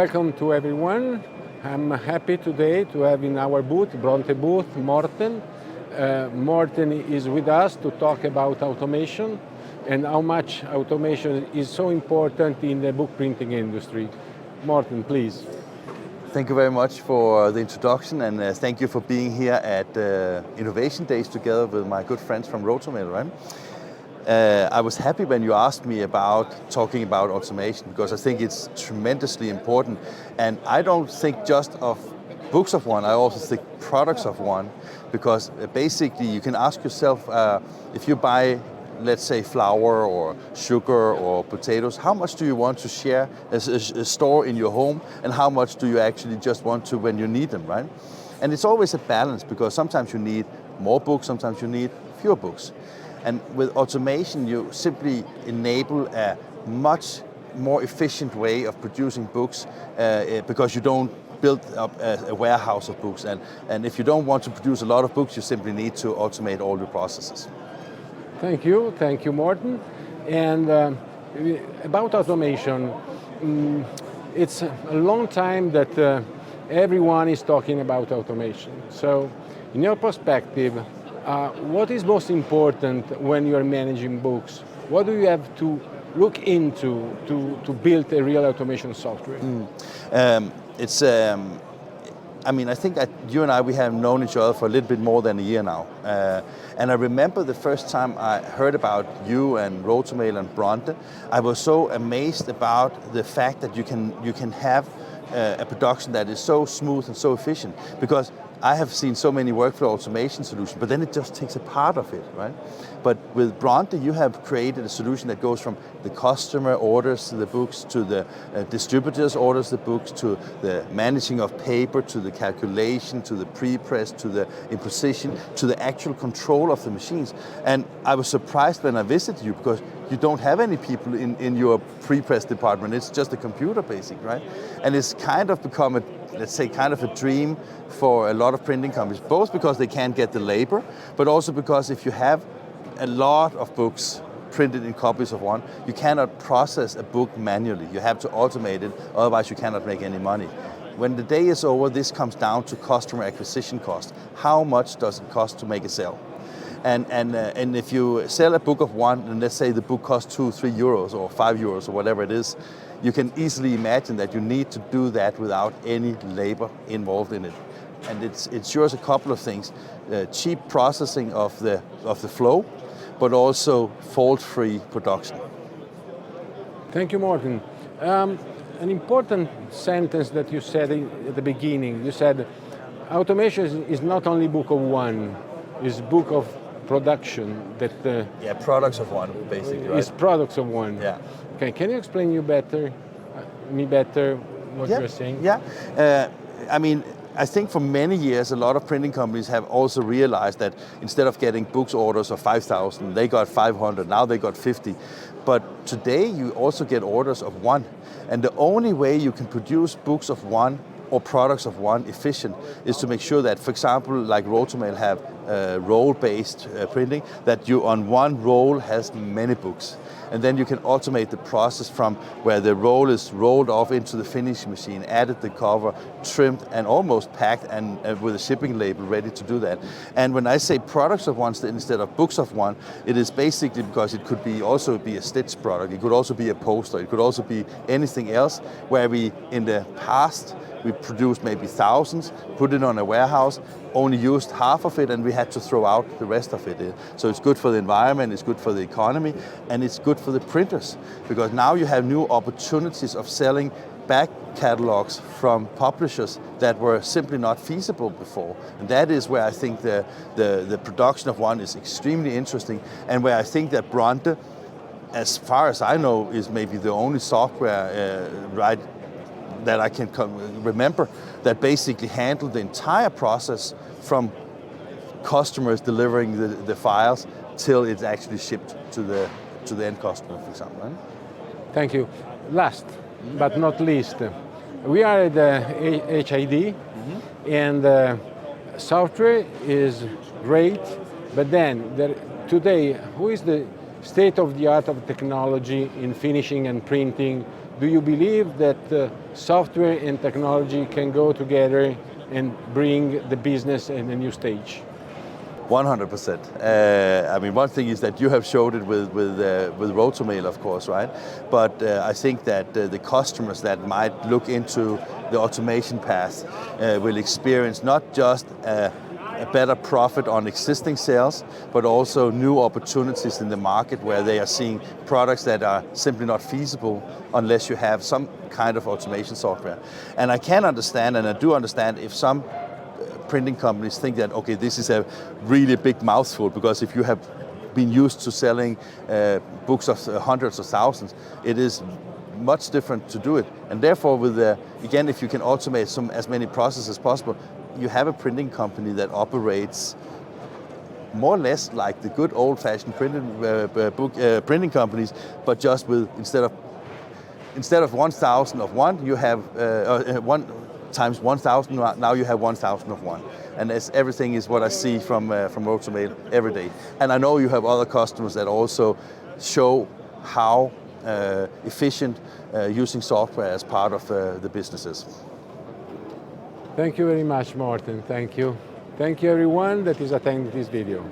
Welcome to everyone. I'm happy today to have in our booth, Bronte booth, Morten. Morten is with us to talk about automation and how much automation is so important in the book printing industry. Morten, please. Thank you very much for the introduction, and thank you for being here at Innovation Days together with my good friends from Rotomail, right? I was happy when you asked me about talking about automation, because I think it's tremendously important. And I don't think just of books of one, I also think products of one, because basically you can ask yourself, if you buy, let's say, flour or sugar or potatoes, how much do you want to share as a store in your home, and how much do you actually just want to when you need them, right? And it's always a balance, because sometimes you need more books, sometimes you need fewer books. And with automation, you simply enable a much more efficient way of producing books, because you don't build up a warehouse of books. And if you don't want to produce a lot of books, you simply need to automate all your processes. Thank you, Morten. And about automation, it's a long time that everyone is talking about automation. So, in your perspective, what is most important when you are managing books? What do you have to look into to build a real automation software? I think that you and I, we have known each other for a little bit more than a year now. And I remember the first time I heard about you and Rotomail and Bronte, I was so amazed about the fact that you can have a production that is so smooth and so efficient. Because I have seen so many workflow automation solutions, but then it just takes a part of it, right? But with Bronte, you have created a solution that goes from the customer orders the books, to the distributors orders the books, to the managing of paper, to the calculation, to the pre-press, to the imposition, to the actual control of the machines. And I was surprised when I visited you, because you don't have any people in your pre-press department. It's just a computer, basically, right? And it's kind of become a, let's say, kind of a dream for a lot of printing companies, both because they can't get the labor, but also because if you have a lot of books printed in copies of one, you cannot process a book manually. You have to automate it, otherwise you cannot make any money. When the day is over, this comes down to customer acquisition cost. How much does it cost to make a sale? And if you sell a book of one, and let's say the book costs 2 or 3 euros or 5 euros or whatever it is, you can easily imagine that you need to do that without any labor involved in it. And it ensures a couple of things: cheap processing of the flow, but also fault-free production. Thank you, Morten. An important sentence that you said at the beginning, you said automation is not only book of one, it's book of production. That products of one, basically, right? It's products of one. Yeah. Okay, can you explain me better what you're saying? Yeah. I think for many years, a lot of printing companies have also realized that instead of getting books orders of 5,000, they got 500, now they got 50. But today you also get orders of one. And the only way you can produce books of one or products of one efficient is to make sure that, for example, like Rotomail have roll-based printing, that you on one roll has many books. And then you can automate the process from where the roll is rolled off into the finishing machine, added the cover, trimmed, and almost packed, and with a shipping label ready to do that. And when I say products of one instead of books of one, it is basically because it could also be a stitch product, it could also be a poster, it could also be anything else, where we in the past we produced maybe thousands, put it on a warehouse, only used half of it, and we had to throw out the rest of it. So it's good for the environment, it's good for the economy, and it's good for the printers, because now you have new opportunities of selling back catalogs from publishers that were simply not feasible before. And that is where I think the production of one is extremely interesting, and where I think that Bronte, as far as I know, is maybe the only software that I can remember that basically handled the entire process from customers delivering the files till it's actually shipped to the end customer, for example. Right? Thank you. Last but not least, we are at the HID, and software is great, but then today, who is the state of the art of technology in finishing and printing do you believe that software and technology can go together and bring the business in a new stage? 100%. I mean, one thing is that you have showed it with Rotomail, of course, right? But I think that the customers that might look into the automation path will experience not just a better profit on existing sales, but also new opportunities in the market where they are seeing products that are simply not feasible unless you have some kind of automation software. And I can understand, and I do understand, if some printing companies think that, okay, this is a really big mouthful, because if you have been used to selling books of hundreds of thousands, it is much different to do it. And therefore, with again, if you can automate as many processes as possible, you have a printing company that operates more or less like the good old-fashioned printing companies, but just with instead of 1,000 of one, you have one times 1,000. Now you have 1,000 of one, and everything is what I see from Rotomail every day. And I know you have other customers that also show how efficient using software as part of the businesses. Thank you very much, Morten. Thank you. Thank you everyone that is attending this video.